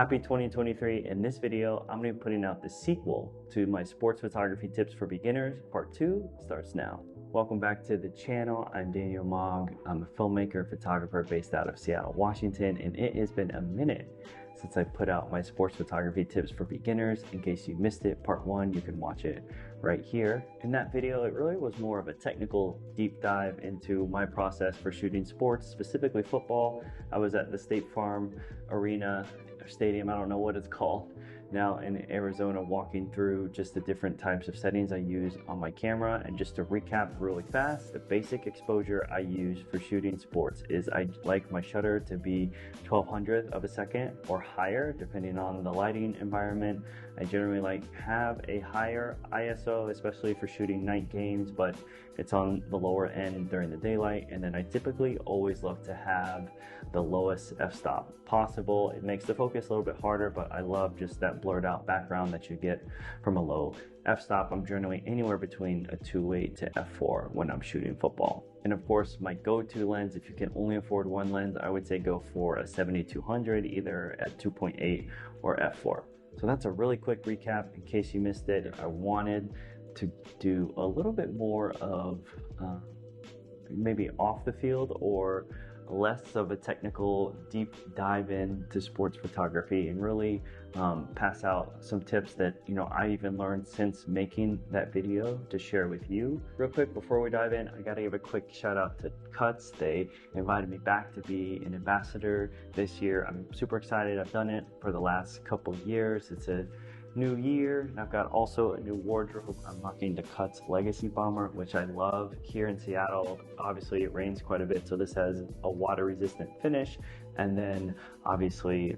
Happy 2023. In this video, I'm going to be putting out the sequel to my sports photography tips for beginners. Part 2 starts now. Welcome back to the channel. I'm Mogg. I'm a filmmaker and photographer based out of Seattle, Washington, and it has been a minute since I put out my sports photography tips for beginners. In case you missed it, part 1, you can watch it right here. In that video, it really was more of a technical deep dive into my process for shooting sports, specifically football. I was at the State Farm Arena or Stadium, I don't know what it's called now, in Arizona, walking through just the different types of settings I use on my camera. And just to recap really fast, the basic exposure I use for shooting sports is I like my shutter to be 1200th of a second or higher, depending on the lighting environment. I generally like have a higher ISO, especially for shooting night games, but it's on the lower end during the daylight. And then I typically always love to have the lowest f-stop possible. It makes the focus a little bit harder, but I love just that blurred out background that you get from a low f-stop. I'm generally anywhere between a 2.8 to f4 when I'm shooting football. And of course, my go-to lens, if you can only afford one lens, I would say go for a 7200, either at 2.8 or f4. So that's a really quick recap. In case you missed it, I wanted to do a little bit more of maybe off the field or less of a technical deep dive into sports photography, and really pass out some tips that I even learned since making that video to share with you. Real quick before we dive in, I gotta give a quick shout out to Cuts. They invited me back to be an ambassador this year. I'm super excited. I've done it for the last couple years. It's a new year, and I've got also a new wardrobe. I'm rocking the Cuts Legacy Bomber, which I love. Here in Seattle, obviously it rains quite a bit, so this has a water resistant finish, and then obviously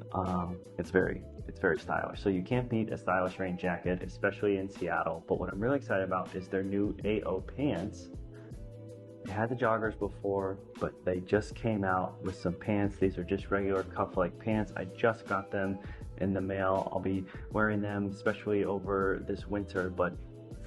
it's very stylish. So you can't beat a stylish rain jacket, especially in Seattle. But what I'm really excited about is their new AO pants. They had the joggers before, but they just came out with some pants. These are just regular cuff-like pants. I just got them in the mail. I'll be wearing them especially over this winter, but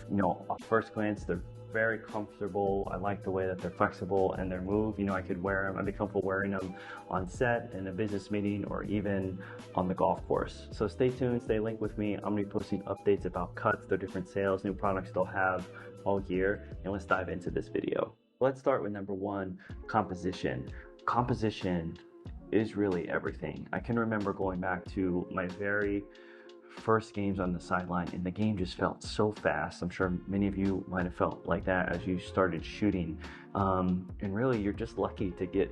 at first glance, they're very comfortable. I like the way that they're flexible and their move. I could wear them. I'd be comfortable wearing them on set, in a business meeting, or even on the golf course. So stay tuned, stay linked with me. I'm gonna be posting updates about Cuts, their different sales, new products they'll have all year, and let's dive into this video. Let's start with number 1, composition. Composition is really everything. I can remember going back to my very first games on the sideline, and the game just felt so fast. I'm sure many of you might have felt like that as you started shooting. And really, you're just lucky to get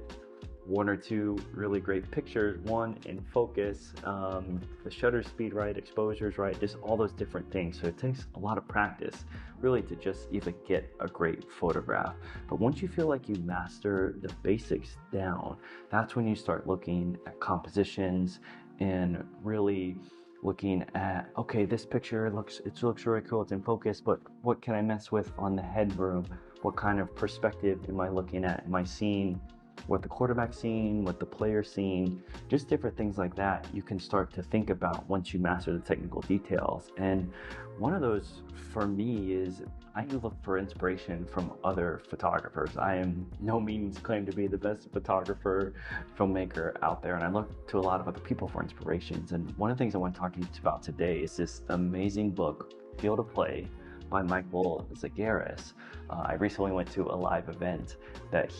1 or 2 really great pictures, one in focus, the shutter speed right, exposures right, just all those different things. So it takes a lot of practice really to just even get a great photograph. But once you feel like you master the basics down, that's when you start looking at compositions and really looking at, okay, this picture looks really cool, it's in focus, but what can I mess with on the headroom? What kind of perspective am I looking at? Am I seeing what the quarterback's seeing, what the player's seeing? Just different things like that you can start to think about once you master the technical details. And one of those for me is I look for inspiration from other photographers. I am no means claim to be the best photographer, filmmaker out there, and I look to a lot of other people for inspirations. And one of the things I want to talk to you about today is this amazing book, Field of Play, by Michael Zagaris. I recently went to a live event that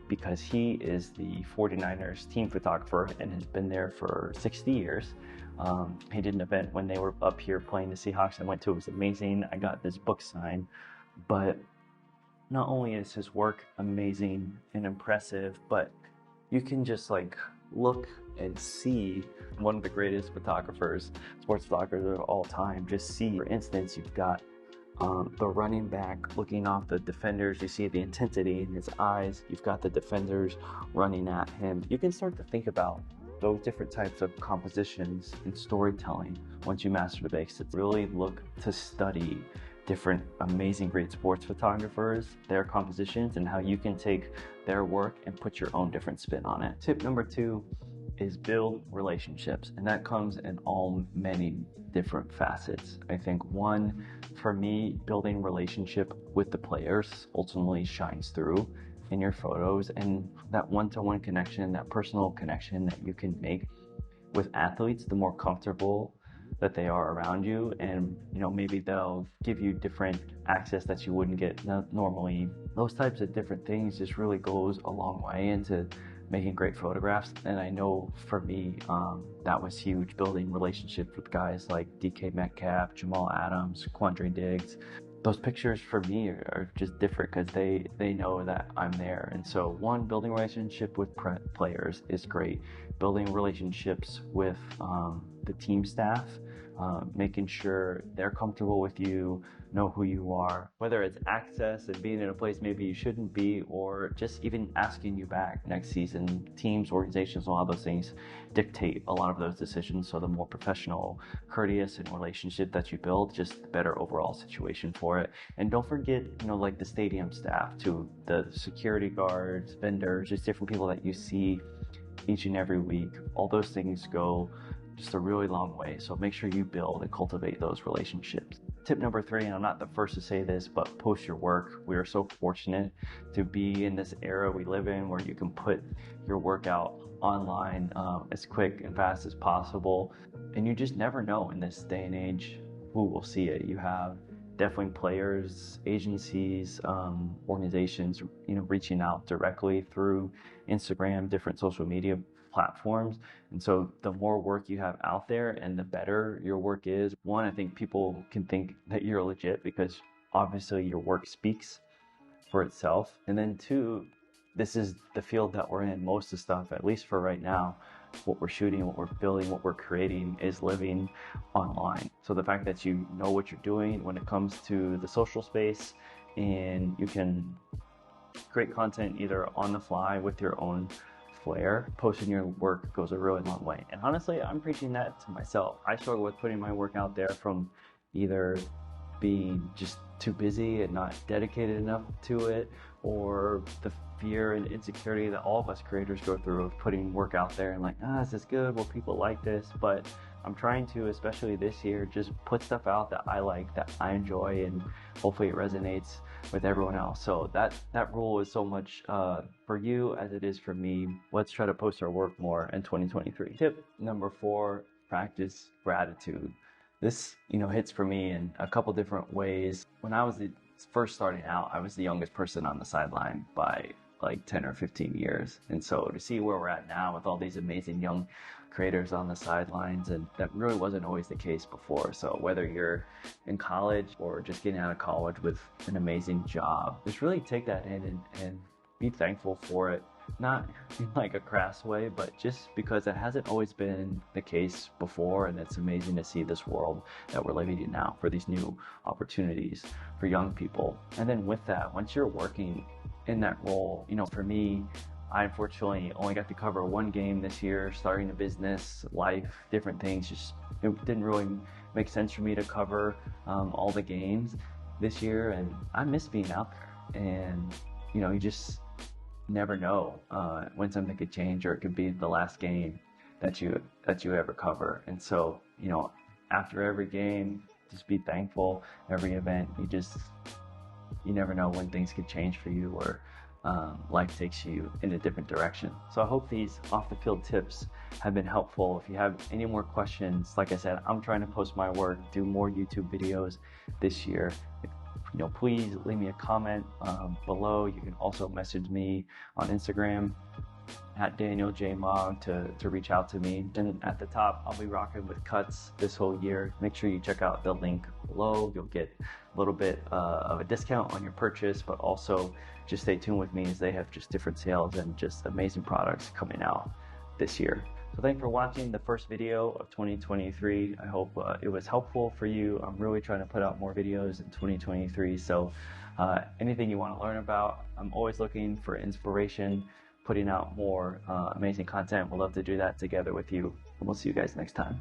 because he is the 49ers team photographer and has been there for 60 years. He did an event when they were up here playing the Seahawks. I went to, it was amazing. I got this book signed, but not only is his work amazing and impressive, but you can just look and see one of the greatest photographers, sports photographers of all time. Just see, for instance, you've got the running back looking off the defenders. You see the intensity in his eyes. You've got the defenders running at him. You can start to think about those different types of compositions and storytelling once you master the basics. Really look to study different amazing great sports photographers, their compositions, and how you can take their work and put your own different spin on it. Tip number 2 is build relationships, and that comes in many different facets. I think one, for me, building relationship with the players ultimately shines through in your photos, and that one-to-one connection, that personal connection that you can make with athletes, the more comfortable that they are around you, and maybe they'll give you different access that you wouldn't get normally. Those types of different things just really goes a long way into making great photographs. And I know for me, that was huge, building relationships with guys like DK Metcalf, Jamal Adams, Quandre Diggs. Those pictures for me are just different because they know that I'm there. And so one, building relationship with players is great. Building relationships with the team staff, making sure they're comfortable with you, know who you are, whether it's access and being in a place maybe you shouldn't be, or just even asking you back next season. Teams, organizations, a lot of those things dictate a lot of those decisions. So the more professional, courteous, and relationship that you build, just the better overall situation for it. And don't forget, like the stadium staff too, the security guards, vendors, just different people that you see each and every week. All those things go just a really long way. So make sure you build and cultivate those relationships. Tip number 3, and I'm not the first to say this, but post your work. We are so fortunate to be in this era we live in where you can put your work out online as quick and fast as possible. And you just never know in this day and age who will see it. You have definitely players, agencies, organizations, reaching out directly through Instagram, different social media platforms. And so the more work you have out there and the better your work is, one, I think people can think that you're legit because obviously your work speaks for itself. And then two, this is the field that we're in. Most of the stuff, at least for right now, what we're shooting, what we're building, what we're creating is living online. So the fact that you know what you're doing when it comes to the social space, and you can create content either on the fly with your own flair, posting your work goes a really long way. And honestly, I'm preaching that to myself. I struggle with putting my work out there from either being just too busy and not dedicated enough to it, or the fear and insecurity that all of us creators go through of putting work out there and like, is this good? Will people like this? But I'm trying to, especially this year, just put stuff out that I like, that I enjoy, and hopefully it resonates with everyone else. So that rule is so much for you as it is for me. Let's try to post our work more in 2023. Tip number 4, practice gratitude. This, hits for me in a couple different ways. When I was first starting out, I was the youngest person on the sideline by like 10 or 15 years. And so to see where we're at now with all these amazing young creators on the sidelines, and that really wasn't always the case before. So whether you're in college or just getting out of college with an amazing job, just really take that in and be thankful for it. Not in like a crass way, but just because it hasn't always been the case before, and it's amazing to see this world that we're living in now for these new opportunities for young people. And then with that, once you're working in that role, for me, I unfortunately only got to cover one game this year, starting a business, life, different things. Just it didn't really make sense for me to cover all the games this year, and I miss being out there. And you just never know when something could change, or it could be the last game that you ever cover. And so after every game, just be thankful. Every event, you never know when things could change for you, or life takes you in a different direction. So I hope these off the field tips have been helpful. If you have any more questions, like I said, I'm trying to post my work, do more YouTube videos this year. Please leave me a comment below. You can also message me on Instagram at Daniel J. Mogg to reach out to me. And at the top, I'll be rocking with cuts this whole year. Make sure you check out the link below. You'll get a little bit of a discount on your purchase, but also just stay tuned with me as they have just different sales and just amazing products coming out this year. So thanks for watching the first video of 2023. I hope it was helpful for you. I'm really trying to put out more videos in 2023. So anything you want to learn about, I'm always looking for inspiration, putting out more amazing content. We'll love to do that together with you. And we'll see you guys next time.